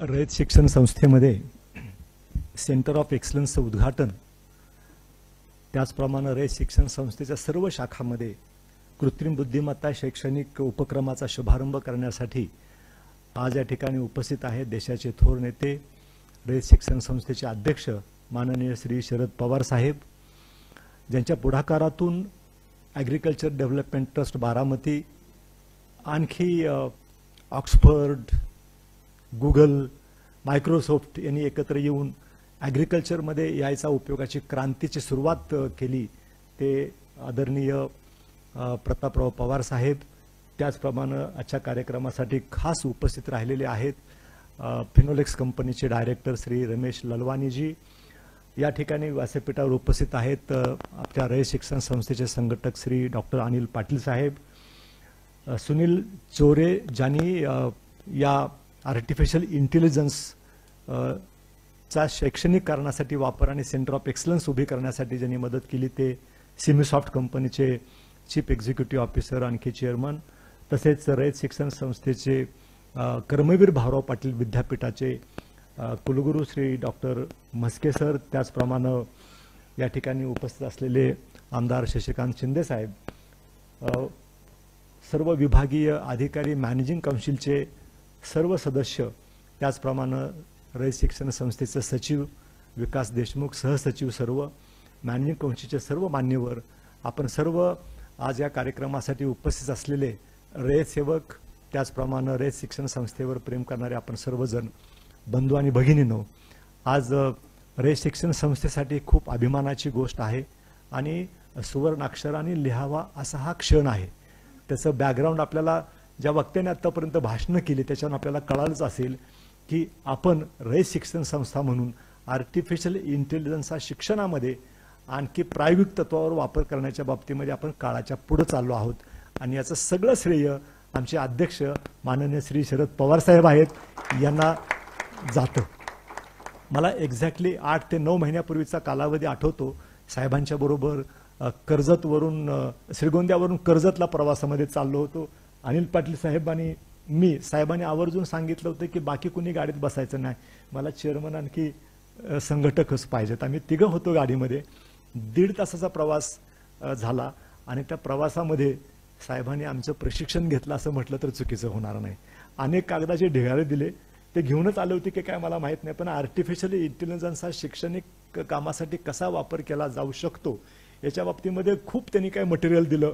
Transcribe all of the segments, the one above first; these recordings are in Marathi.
रयत शिक्षण संस्थेमध्ये सेंटर ऑफ एक्सलन्सचं उद्घाटन, त्याचप्रमाणे रयत शिक्षण संस्थेच्या सर्व शाखांमध्ये कृत्रिम बुद्धिमत्ता शैक्षणिक उपक्रमाचा शुभारंभ करण्यासाठी आज या ठिकाणी उपस्थित आहेत देशाचे थोर नेते, रयत शिक्षण संस्थेचे अध्यक्ष माननीय श्री शरद पवार साहेब, ज्यांच्या पुढाकारातून ॲग्रिकल्चर डेव्हलपमेंट ट्रस्ट बारामती, आणखी ऑक्सफर्ड, गुगल, मायक्रोसॉफ्ट यांनी एकत्र येऊन ॲग्रिकल्चरमध्ये यायचा उपयोगाची क्रांतीची सुरुवात केली, ते आदरणीय प्रतापराव पवार साहेब. त्याचप्रमाणे आजच्या कार्यक्रमासाठी खास उपस्थित राहिलेले आहेत फिनोलेक्स कंपनीचे डायरेक्टर श्री रमेश ललवानीजी. या ठिकाणी व्यासपीठावर उपस्थित आहेत आपल्या रयत शिक्षण संस्थेचे संघटक श्री डॉक्टर अनिल पाटील साहेब, सुनील चोरे, ज्यांनी या आर्टिफिशियल इंटेलिजन्स चा शैक्षणिक कारणासाठी वापर आणि सेंटर ऑफ एक्सलन्स उभी करण्यासाठी ज्यांनी मदत केली, ते सिमीसॉफ्ट कंपनीचे चीफ एक्झिक्युटिव्ह ऑफिसर आणखी चेअरमन, तसेच रयत शिक्षण संस्थेचे कर्मवीर भाऊराव पाटील विद्यापीठाचे कुलगुरू श्री डॉक्टर म्हस्के सर, त्याचप्रमाणे या ठिकाणी उपस्थित असलेले आमदार शशिकांत शिंदे साहेब, सर्व विभागीय अधिकारी, मॅनेजिंग काउन्सिलचे सर्व सदस्य, त्याचप्रमाणे रयत शिक्षण संस्थेचे सचिव विकास देशमुख, सहसचिव सर्व, मॅनेजिंग काउन्सिलचे सर्व मान्यवर, आपण सर्व आज या कार्यक्रमासाठी उपस्थित असलेले रयत सेवक, त्याचप्रमाणे रयत शिक्षण संस्थेवर प्रेम करणारे आपण सर्वजण बंधू आणि भगिनींनो, आज रयत शिक्षण संस्थेसाठी खूप अभिमानाची गोष्ट आहे आणि सुवर्णाक्षराने लिहावा असा हा क्षण आहे. त्याचं बॅकग्राऊंड आपल्याला ज्या वक्त्याने आतापर्यंत भाषणं केली त्याच्यावर आपल्याला कळालंच असेल की आपण रयत शिक्षण संस्था म्हणून आर्टिफिशियल इंटेलिजन्सचा शिक्षणामध्ये आणखी प्रायोगिक तत्वावर वापर करण्याच्या बाबतीमध्ये आपण काळाच्या पुढे चाललो आहोत आणि याचं सगळं श्रेय आमचे अध्यक्ष माननीय श्री शरद पवार साहेब आहेत यांना जातं. मला एक्झॅक्टली 8 ते 9 महिन्यापूर्वीचा कालावधी आठवतो. साहेबांच्या बरोबर कर्जतवरून श्रीगोंद्यावरून कर्जतला प्रवासामध्ये चाललो होतो. अनिल पाटील साहेब आणि मी, साहेबांनी आवर्जून सांगितलं होतं की बाकी कुणी गाडीत बसायचं नाही, मला चेअरमन आणखी संघटकच पाहिजेत. आम्ही तिघं होतो गाडीमध्ये. 1.5 तासाचा प्रवास झाला आणि त्या प्रवासामध्ये साहेबांनी आमचं प्रशिक्षण घेतलं असं म्हटलं तर चुकीचं होणार नाही. अनेक कागदाचे ढिगारे दिले, ते घेऊनच आले होते की काय मला माहीत नाही, पण आर्टिफिशियल इंटेलिजन्स हा शैक्षणिक कामासाठी कसा वापर केला जाऊ शकतो याच्या बाबतीमध्ये खूप त्यांनी काय मटेरियल दिलं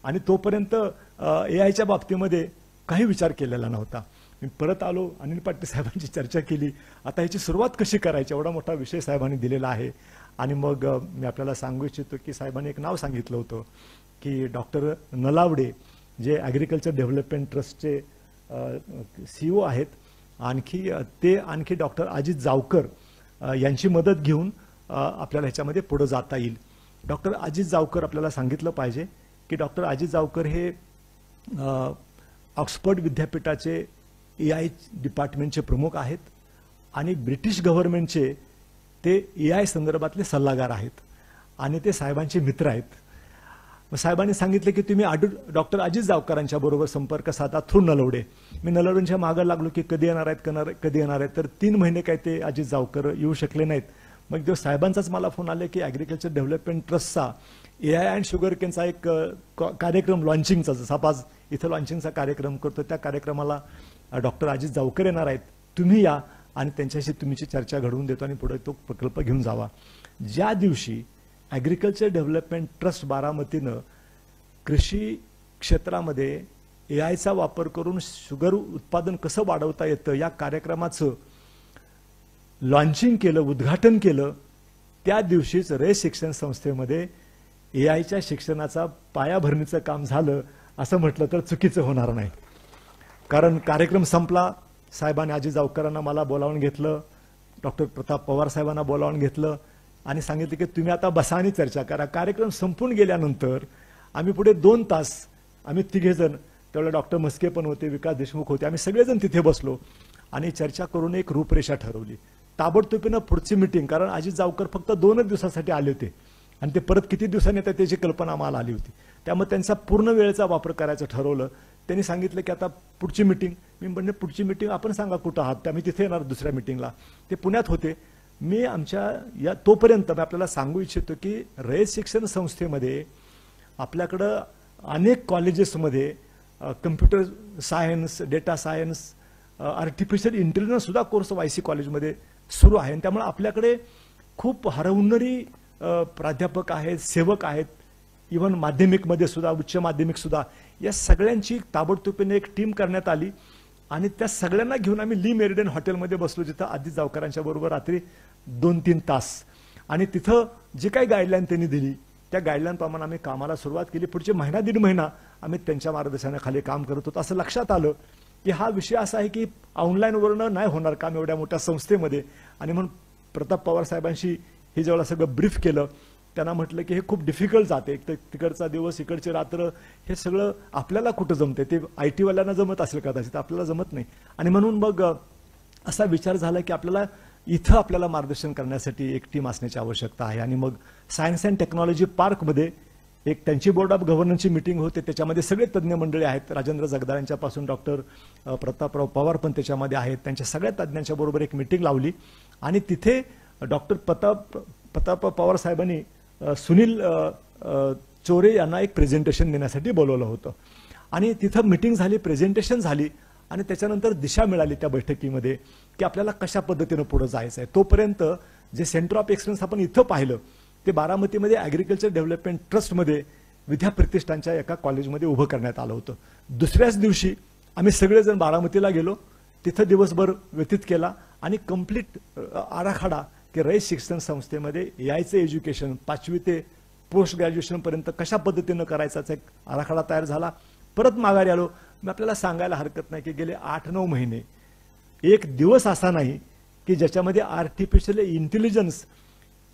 आणि तोपर्यंत AIच्या बाबतीमध्ये काही विचार केलेला नव्हता. मी परत आलो, अनिल पाटील साहेबांची चर्चा केली, आता ह्याची सुरुवात कशी करायची, एवढा मोठा विषय साहेबांनी दिलेला आहे. आणि मग मी आपल्याला सांगू इच्छितो की साहेबांनी एक नाव सांगितलं होतं की डॉक्टर नलावडे, जे ॲग्रिकल्चर डेव्हलपमेंट ट्रस्टचे CEO आहेत, आणखी डॉक्टर अजित जावकर यांची मदत घेऊन आपल्याला ह्याच्यामध्ये पुढे जाता येईल. डॉक्टर अजित जावकर, आपल्याला सांगितलं पाहिजे की डॉक्टर अजित जावकर हे ऑक्सफर्ड विद्यापीठाचे AI डिपार्टमेंटचे प्रमुख आहेत आणि ब्रिटिश गव्हर्नमेंटचे ते AI संदर्भातले सल्लागार आहेत आणि ते साहेबांचे मित्र आहेत. मग साहेबांनी सांगितलं की तुम्ही डॉक्टर अजित जावकरांच्या बरोबर संपर्क साधा थ्रू नलवडे. मी नलवडेंच्या मागं लागलो की कधी येणार आहेत, तर 3 महिने काय ते अजित जावकर येऊ शकले नाहीत. मग जेव्हा साहेबांचाच मला फोन आला की ॲग्रिकल्चर डेव्हलपमेंट ट्रस्टचा AI अँड शुगर केनचा एक कार्यक्रम लॉन्चिंगचा, जसा आज इथं लॉन्चिंगचा कार्यक्रम करतो, त्या कार्यक्रमाला डॉक्टर अजित जावकर येणार आहेत, तुम्ही या आणि त्यांच्याशी तुमची चर्चा घडवून देतो आणि पुढे तो प्रकल्प घेऊन जावा. ज्या दिवशी ॲग्रिकल्चर डेव्हलपमेंट ट्रस्ट बारामतीनं कृषी क्षेत्रामध्ये AIचा वापर करून शुगर उत्पादन कसं वाढवता येतं या कार्यक्रमाचं लॉन्चिंग केलं, उद्घाटन केलं, त्या दिवशीच रयत शिक्षण संस्थेमध्ये AIच्या शिक्षणाचा पायाभरणीचं काम झालं असं म्हटलं तर चुकीचं होणार नाही. कारण कार्यक्रम संपला, साहेबांनी अजित जावकरांना मला बोलावून घेतलं, डॉक्टर प्रताप पवार साहेबांना बोलावून घेतलं आणि सांगितलं की तुम्ही आता बसा आणि चर्चा करा. कार्यक्रम संपून गेल्यानंतर आम्ही पुढे 2 तास आम्ही तिघेजण, त्यावेळेला डॉक्टर म्हस्के पण होते, विकास देशमुख होते, आम्ही सगळेजण तिथे बसलो आणि चर्चा करून एक रूपरेषा ठरवली. ताबडतोबीनं पुढची मीटिंग, कारण अजित जावकर फक्त 2च दिवसासाठी आले होते आणि ते परत किती दिवसांनी येतात त्याची कल्पना आम्हाला आली होती, त्यामुळे त्यांचा पूर्ण वेळेचा वापर करायचं ठरवलं. त्यांनी सांगितलं की आता पुढची मीटिंग मी म्हणले पुढची मीटिंग आपण सांगा कुठं आहात, त्या मी तिथे येणार दुसऱ्या मीटिंगला. ते पुण्यात होते. मी आमच्या या तोपर्यंत मी आपल्याला सांगू इच्छितो की रयत शिक्षण संस्थेमध्ये आपल्याकडं अनेक कॉलेजेसमध्ये computer science, data science, artificial intelligence सुद्धा कोर्स YC कॉलेजमध्ये सुरू आहे. त्यामुळे आपल्याकडे खूप हरहुन्नरी प्राध्यापक आहेत, सेवक आहेत. इव्हन माध्यमिकमध्ये सुद्धा, उच्च माध्यमिक सुद्धा, या सगळ्यांची ताबडतोबीने एक टीम करण्यात आली आणि त्या सगळ्यांना घेऊन आम्ही ली मेरिडियन हॉटेलमध्ये बसलो, जिथं आदित्य जावकरांच्या बरोबर रात्री 2-3 तास. आणि तिथं जी काही गाईडलाईन त्यांनी दिली त्या गाईडलाईनप्रमाणे आम्ही कामाला सुरुवात केली. पुढचे महिना दीड महिना आम्ही त्यांच्या मार्गदर्शनाखाली काम करत होतो. असं लक्षात आलं की हा विषय असा आहे की ऑनलाईनवरनं नाही होणार काम एवढ्या मोठ्या संस्थेमध्ये. आणि म्हणून प्रताप पवार साहेबांशी हे जेव्हा सगळं ब्रीफ केलं, त्यांना म्हटलं की हे खूप डिफिकल्ट जाते, एक तर तिकडचा दिवस इकडची रात्र, हे सगळं आपल्याला कुठं जमते, ते IT वाल्यांना जमत असेल कदाचित, आपल्याला जमत नाही. आणि म्हणून मग असा विचार झाला की आपल्याला मार्गदर्शन करण्यासाठी एक टीम असण्याची आवश्यकता आहे. आणि मग सायन्स अँड टेक्नॉलॉजी पार्कमध्ये एक त्यांची बोर्ड ऑफ गव्हर्नन्सची मीटिंग होते. त्याच्यामध्ये सगळे तज्ज्ञ मंडळी आहेत, राजेंद्र जगदाळ यांच्यापासून डॉक्टर प्रतापराव पवार पण त्याच्यामध्ये आहेत. त्यांच्या सगळ्या तज्ज्ञांच्या बरोबर एक मीटिंग लावली आणि तिथे डॉक्टर प्रताप पवार साहेबांनी सुनील चोरे यांना एक प्रेझेंटेशन देण्यासाठी बोलवलं होतं. आणि तिथं मीटिंग झाली, प्रेझेंटेशन झाली आणि त्याच्यानंतर दिशा मिळाली त्या बैठकीमध्ये की आपल्याला कशा पद्धतीनं पुढे जायचं आहे. तोपर्यंत जे सेंटर ऑफ एक्सलन्स आपण इथं पाहिलं ते बारामतीमध्ये ॲग्रिकल्चर डेव्हलपमेंट ट्रस्टमध्ये विद्या प्रतिष्ठानच्या एका कॉलेजमध्ये उभं करण्यात आलं होतं. दुसऱ्याच दिवशी आम्ही सगळेजण बारामतीला गेलो, तिथं दिवसभर व्यतीत केला आणि कंप्लीट आराखडा की रयत शिक्षण संस्थेमध्ये AIचं एज्युकेशन 5वी ते पोस्ट ग्रॅज्युएशनपर्यंत कशा पद्धतीनं करायचा एक आराखडा तयार झाला. परत माघारी आलो. मी आपल्याला सांगायला हरकत नाही की गेले 8-9 महिने एक दिवस असा नाही की ज्याच्यामध्ये आर्टिफिशियल इंटेलिजन्स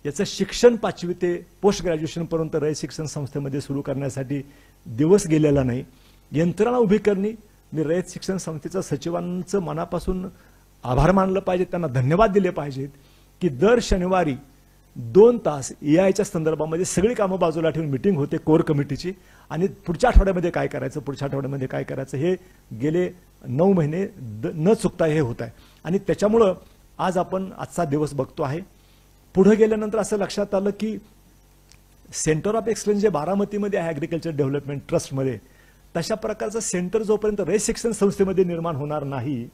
याचं शिक्षण 5वी ते पोस्ट ग्रॅज्युएशनपर्यंत रयत शिक्षण संस्थेमध्ये सुरू करण्यासाठी दिवस गेलेला नाही. यंत्रणा उभी करणे, मी रयत शिक्षण संस्थेच्या सचिवांचं मनापासून आभार मानलं पाहिजे, त्यांना धन्यवाद दिले पाहिजेत की दर शनिवारी 2 तास AIच्या संदर्भामध्ये सगळी कामं बाजूला ठेवून मीटिंग होते कोर कमिटीची आणि पुढच्या आठवड्यामध्ये काय करायचं हे गेले 9 महिने न चुकता हे होत आहे. आणि त्याच्यामुळं आज आपण आजचा दिवस बघतो आहे. पुढे गेल्यानंतर असं लक्षात आलं की सेंटर ऑफ एक्सलन्स जे बारामतीमध्ये आहे ॲग्रिकल्चर डेव्हलपमेंट ट्रस्टमध्ये, तशा प्रकारचं सेंटर जोपर्यंत रयत शिक्षण संस्थेमध्ये निर्माण होणार नाही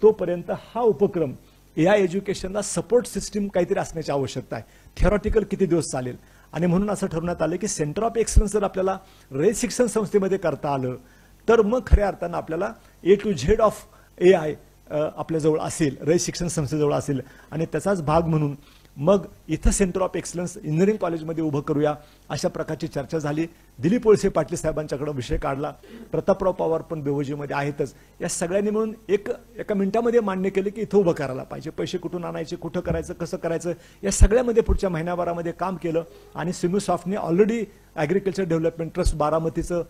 तोपर्यंत हा उपक्रम AI एज्युकेशनला सपोर्ट सिस्टीम काहीतरी असण्याची आवश्यकता आहे. थेरॉटिकल किती दिवस चालेल. आणि म्हणून असं ठरवण्यात आलं की सेंटर ऑफ एक्सलन्स जर आपल्याला रयत शिक्षण संस्थेमध्ये करता आलं तर मग खऱ्या अर्थानं आपल्याला A to Z of AI आपल्याजवळ असेल, रयत शिक्षण संस्थेजवळ असेल. आणि त्याचाच भाग म्हणून मग इथं सेंटर ऑफ एक्सलन्स इंजिनिअरिंग कॉलेजमध्ये उभं करूया अशा प्रकारची चर्चा झाली. दिलीप वळसे पाटील साहेबांच्याकडे विषय काढला. प्रतापराव पवार पण बेवजीमध्ये आहेतच. या सगळ्यांनी मिळून एका मिनिटामध्ये मान्य केलं की इथं उभं करायला पाहिजे. पैसे कुठून आणायचे, कुठं करायचं, कसं करायचं, या सगळ्यामध्ये पुढच्या महिन्याभरामध्ये काम केलं. आणि सिम्युसॉफ्टने ऑलरेडी ॲग्रिकल्चर डेव्हलपमेंट ट्रस्ट बारामतीचं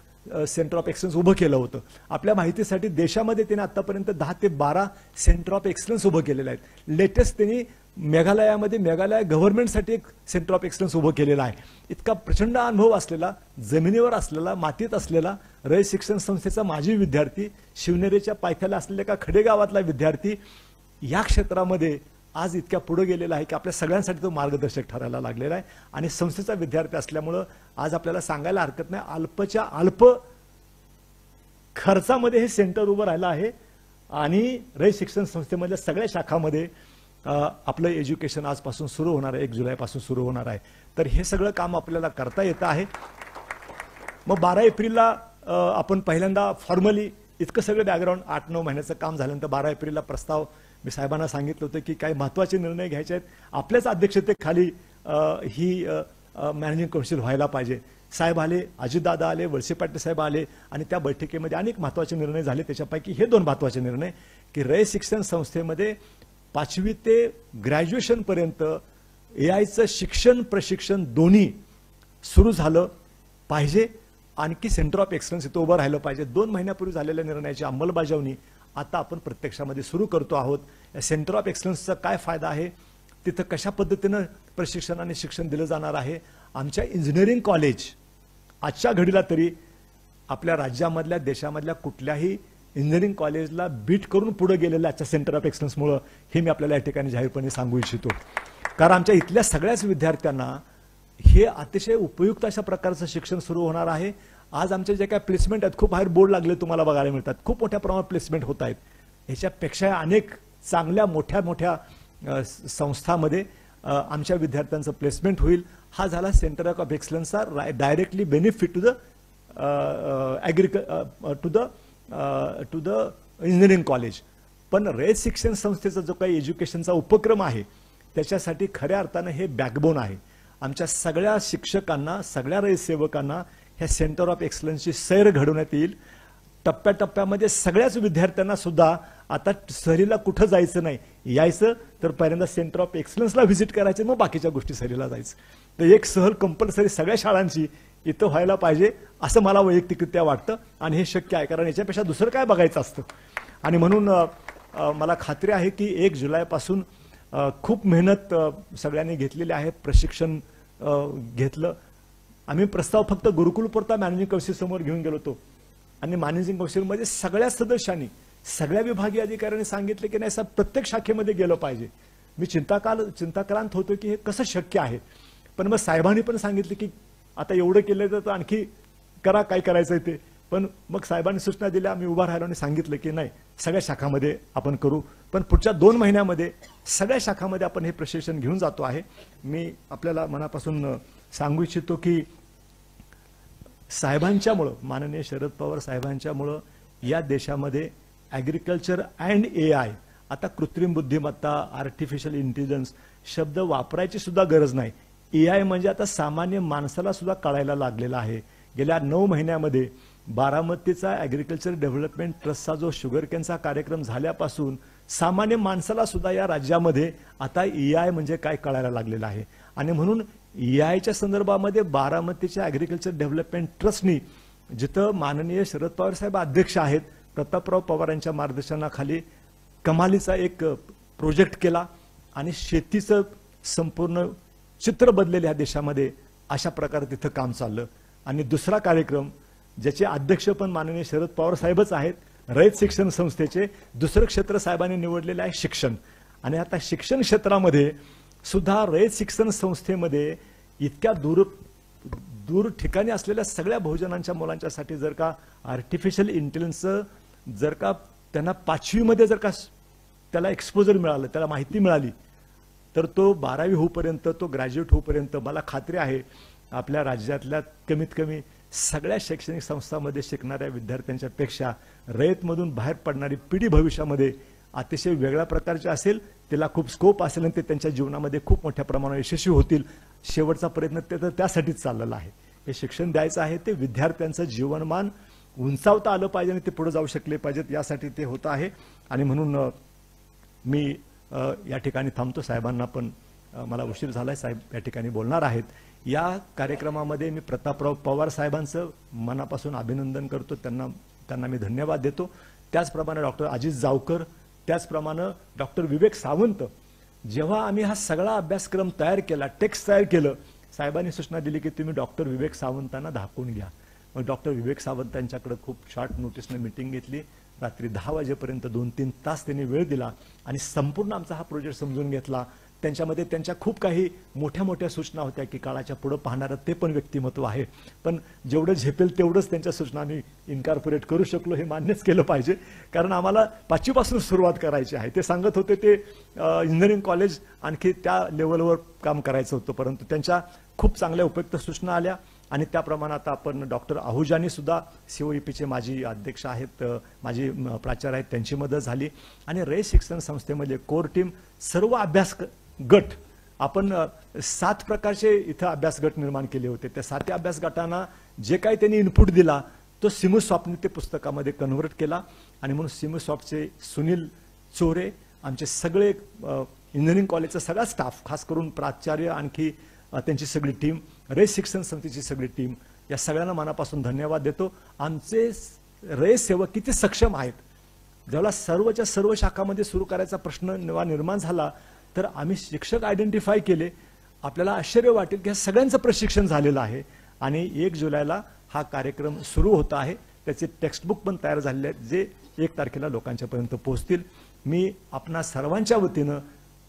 सेंटर ऑफ एक्सलन्स उभं केलं होतं. आपल्या माहितीसाठी देशामध्ये त्यांनी आतापर्यंत 10 ते 12 सेंटर ऑफ एक्सलन्स उभं केलेले आहेत. लेटेस्ट त्यांनी मेघालयामध्ये मेघालय गव्हर्नमेंटसाठी एक सेंटर ऑफ एक्सलन्स उभं केलेलं आहे. इतका प्रचंड अनुभव असलेला, जमिनीवर असलेला, मातीत असलेला रयत शिक्षण संस्थेचा माजी विद्यार्थी, शिवनेरीच्या पायथ्याला असलेल्या एका खेडेगावातला विद्यार्थी या क्षेत्रामध्ये आज इतक्या पुढे गेलेला आहे की आपल्या सगळ्यांसाठी तो मार्गदर्शक ठरायला लागलेला आहे. आणि संस्थेचा विद्यार्थी असल्यामुळं आज आपल्याला सांगायला हरकत नाही, अल्पच्या अल्प खर्चामध्ये हे सेंटर उभं राहिलं आहे. आणि रयत शिक्षण संस्थेमधल्या सगळ्या शाखामध्ये आपलं एज्युकेशन आजपासून सुरू होणार आहे, 1 जुलैपासून सुरू होणार आहे. तर हे सगळं काम आपल्याला करता येतं आहे. मग 12 एप्रिलला आपण पहिल्यांदा फॉर्मली इतकं सगळं बॅकग्राऊंड 8-9 महिन्याचं काम झाल्यानंतर 12 एप्रिलला प्रस्ताव मी साहेबांना सांगितलं होतं की काही महत्त्वाचे निर्णय घ्यायचे आहेत. आपल्याच अध्यक्षतेखाली ही मॅनेजिंग कौन्सिल व्हायला पाहिजे. साहेब आले, अजितदादा आले, वळसे पाटील साहेब आले आणि त्या बैठकीमध्ये अनेक महत्त्वाचे निर्णय झाले. त्याच्यापैकी हे 2 महत्त्वाचे निर्णय की रयत शिक्षण संस्थेमध्ये 5वी ते ग्रॅज्युएशनपर्यंत AIचं शिक्षण प्रशिक्षण दोन्ही सुरू झालं पाहिजे. आणखी सेंटर ऑफ एक्सलन्स इथं उभं राहिलं पाहिजे. 2 महिन्यापूर्वी झालेल्या निर्णयाची अंमलबजावणी आता आपण प्रत्यक्षामध्ये सुरू करतो आहोत. या सेंटर ऑफ एक्सलन्सचा काय फायदा आहे, तिथं कशा पद्धतीनं प्रशिक्षण आणि शिक्षण दिलं जाणार आहे. आमच्या इंजिनिअरिंग कॉलेज आजच्या घडीला तरी आपल्या राज्यामधल्या, देशामधल्या कुठल्याही इंजिनिअरिंग कॉलेजला बीट करून पुढे गेलेलं आजच्या सेंटर ऑफ एक्सलन्समुळं हे मी आपल्याला या ठिकाणी जाहीरपणे सांगू इच्छितो. कारण आमच्या इथल्या सगळ्याच विद्यार्थ्यांना हे अतिशय उपयुक्त अशा प्रकारचं शिक्षण सुरू होणार आहे. आज आमचे जे काही प्लेसमेंट आहेत, खूप बाहेर बोर्ड लागले तुम्हाला बघायला मिळतात, खूप मोठ्या प्रमाणात प्लेसमेंट होत आहेत. ह्याच्यापेक्षा अनेक चांगल्या मोठ्या मोठ्या संस्थांमध्ये आमच्या विद्यार्थ्यांचं प्लेसमेंट होईल. हा झाला सेंटर ऑफ एक्सलन्सचा directly benefit to the engineering college. पण रयत शिक्षण संस्थेचा जो काही एज्युकेशनचा उपक्रम आहे त्याच्यासाठी खऱ्या अर्थानं हे बॅकबोन आहे. आमच्या सगळ्या शिक्षकांना, सगळ्या रयत सेवकांना ह्या सेंटर ऑफ एक्सलन्सची सैर घडवण्यात येईल. टप्प्याटप्प्यामध्ये सगळ्याच विद्यार्थ्यांना सुद्धा आता सहलीला कुठं जायचं नाही, यायचं तर पहिल्यांदा सेंटर ऑफ एक्सलन्सला व्हिजिट करायचं, मग बाकीच्या गोष्टी सहलीला जायचं. तर एक सहल कंपल्सरी सगळ्या शाळांची इथं व्हायला पाहिजे असं मला वैयक्तिकरित्या वाटतं. आणि हे शक्य आहे, कारण याच्यापेक्षा दुसरं काय बघायचं असतं. आणि म्हणून मला खात्री आहे की 1 जुलैपासून खूप मेहनत सगळ्यांनी घेतलेली आहे, प्रशिक्षण घेतलं. आम्ही प्रस्ताव फक्त गुरुकुलपुरता मॅनेजिंग कौन्सिलसमोर घेऊन गेलो होतो आणि मॅनेजिंग कौन्सिलमध्ये सगळ्या सदस्यांनी, सगळ्या विभागीय अधिकाऱ्यांनी सांगितले की नाही साहेब, प्रत्येक शाखेमध्ये गेलं पाहिजे. मी चिंताक्रांत होतो की हे कसं शक्य आहे. पण मग साहेबांनी पण सांगितले की आता एवढं केलं तर आणखी करा, काय करायचं ते. पण मग साहेबांनी सूचना दिल्या, आम्ही उभा राहिलो आणि सांगितलं की नाही, सगळ्या शाखामध्ये आपण करू. पण पुढच्या 2 महिन्यामध्ये सगळ्या शाखामध्ये आपण हे प्रशिक्षण घेऊन जातो आहे. मी आपल्याला मनापासून सांगू इच्छितो की साहेबांच्यामुळं, माननीय शरद पवार साहेबांच्यामुळं या देशामध्ये ॲग्रिकल्चर अँड AI, आता कृत्रिम बुद्धिमत्ता, आर्टिफिशियल इंटेलिजन्स शब्द वापरायची सुद्धा गरज नाही. AI म्हणजे आता सामान्य माणसाला सुद्धा कळायला लागलेला आहे. गेल्या 9 महिन्यामध्ये बारामतीचा ॲग्रिकल्चर डेव्हलपमेंट ट्रस्टचा जो शुगर कॅनचा कार्यक्रम झाल्यापासून सामान्य माणसाला सुद्धा या राज्यामध्ये आता AI म्हणजे काय कळायला लागलेलं आहे. आणि म्हणून EIच्या संदर्भामध्ये बारामतीच्या ॲग्रिकल्चर डेव्हलपमेंट ट्रस्टनी, जिथं माननीय शरद पवार साहेब अध्यक्ष आहेत, प्रतापराव पवार यांच्या मार्गदर्शनाखाली कमालीचा एक प्रोजेक्ट केला आणि शेतीचं संपूर्ण चित्र बदलेलं ह्या देशामध्ये अशा प्रकारे तिथं काम चाललं. आणि दुसरा कार्यक्रम ज्याचे अध्यक्ष पण माननीय शरद पवार साहेबच आहेत, रयत शिक्षण संस्थेचे दुसरं क्षेत्र साहेबांनी निवडलेलं आहे शिक्षण. आणि आता शिक्षण क्षेत्रामध्ये सुद्धा रयत शिक्षण संस्थेमध्ये इतक्या दूर ठिकाणी असलेल्या सगळ्या बहुजनांच्या मुलांच्यासाठी जर का आर्टिफिशियल इंटेलिजन्सचं जर का त्यांना 5वीमध्ये जर का त्याला एक्सपोजर मिळालं, त्याला माहिती मिळाली, तर तो 12वी होईपर्यंत, तो ग्रॅज्युएट होईपर्यंत मला खात्री आहे आपल्या राज्यातल्या कमीत कमी सगळ्या शैक्षणिक संस्थांमध्ये शिकणाऱ्या विद्यार्थ्यांच्या पेक्षा रयतमधून बाहेर पडणारी पिढी भविष्यामध्ये अतिशय वेगळ्या प्रकारची असेल, त्याला खूप स्कोप असेल आणि ते त्यांच्या जीवनामध्ये खूप मोठ्या प्रमाणावर यशस्वी होतील. शेवटचा प्रयत्न तर त्यासाठीच चाललेला आहे. हे शिक्षण द्यायचं आहे, ते विद्यार्थ्यांचं जीवनमान उंचावता आलं पाहिजे आणि ते पुढे जाऊ शकले पाहिजेत, यासाठी ते होतं आहे. आणि म्हणून मी या ठिकाणी थांबतो. साहेबांना पण मला उशीर झालाय, साहेब या ठिकाणी बोलणार आहेत. या कार्यक्रमामध्ये मी प्रतापराव पवार साहेबांचं मनापासून अभिनंदन करतो, त्यांना मी धन्यवाद देतो. त्याचप्रमाणे डॉक्टर अजित जावकर, त्याचप्रमाणे डॉक्टर विवेक सावंत. जेव्हा आम्ही हा सगळा अभ्यासक्रम तयार केला, टेक्स्ट तयार केलं, साहेबांनी सूचना दिली की तुम्ही डॉक्टर विवेक सावंतांना दाखवून घ्या. मग डॉक्टर विवेक सावंत यांच्याकडे खूप शॉर्ट नोटीसने मीटिंग घेतली. रात्री 10 वाजेपर्यंत 2-3 तास त्यांनी वेळ दिला आणि संपूर्ण आमचा हा प्रोजेक्ट समजून घेतला. त्यांच्यामध्ये त्यांच्या खूप काही मोठ्या मोठ्या सूचना होत्या की काळाच्या पुढे पाहणारं ते पण व्यक्तिमत्व आहे. पण जेवढं झेपेल तेवढंच त्यांच्या सूचना आम्ही इन्कॉर्पोरेट करू शकलो, हे मान्यच केलं पाहिजे. कारण आम्हाला 5वीपासून सुरुवात करायची आहे. ते सांगत होते ते इंजिनिअरिंग कॉलेज आणखी त्या लेवलवर काम करायचं होतं, परंतु त्यांच्या खूप चांगल्या उपयुक्त सूचना आल्या आणि त्याप्रमाणे आता आपण डॉक्टर आहुजानी सुद्धा COEPचे माजी अध्यक्ष आहेत, माजी प्राचार्य आहेत, त्यांची मदत झाली. आणि रयत शिक्षण संस्थेमध्ये कोर टीम, सर्व अभ्यास गट, आपण 7 प्रकारचे इथं अभ्यास गट निर्माण केले होते. त्या 7 अभ्यास गटांना जे काही त्यांनी इनपुट दिला तो सिमुसॉफ्टने ते पुस्तकामध्ये कन्व्हर्ट केला. आणि म्हणून सिमुसॉफ्टचे सुनील चोरे, आमचे सगळे इंजिनिअरिंग कॉलेजचा सगळा स्टाफ, खास करून प्राचार्य, आणखी त्यांची सगळी टीम, रयत शिक्षण समितीची सगळी टीम, या सगळ्यांना मनापासून धन्यवाद देतो. आमचे रयत सेवक किती सक्षम आहेत. जेव्हा सर्वच्या सर्व शाखामध्ये सुरू करायचा प्रश्न निर्माण झाला तर आम्ही शिक्षक आयडेंटिफाय केले. आपल्याला आश्चर्य वाटेल की सगळ्यांचं प्रशिक्षण झालेलं आहे आणि 1 जुलैला हा कार्यक्रम सुरू होत आहे. त्याचे टेक्स्टबुक पण तयार झालेले आहेत, जे 1 तारखेला लोकांच्या पर्यंत पोहोचतील. मी आपणा सर्वांच्या वतीनं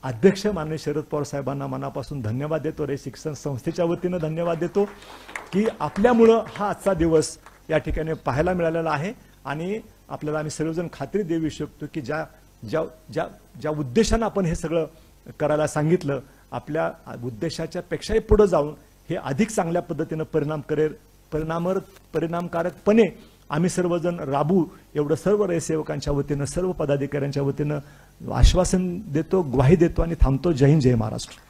अध्यक्ष माननीय शरद पवार साहेबांना मनापासून धन्यवाद देतो. रयत शिक्षण संस्थेच्या वतीनं धन्यवाद देतो की आपल्यामुळं हा आजचा दिवस या ठिकाणी पाहायला मिळालेला आहे. आणि आपल्याला आम्ही सर्वजण खात्री देऊ शकतो की ज्या उद्देशानं आपण हे सगळं करायला सांगितलं, आपल्या उद्देशाच्या पेक्षाही पुढे जाऊन हे अधिक चांगल्या पद्धतीनं परिणामकारकपणे आम्ही सर्वजण राबू एवढं सर्व रयतसेवकांच्या वतीनं, सर्व पदाधिकाऱ्यांच्या वतीनं आश्वासन देतो, ग्वाही देतो आणि थांबतो. जय हिंद, जय महाराष्ट्र.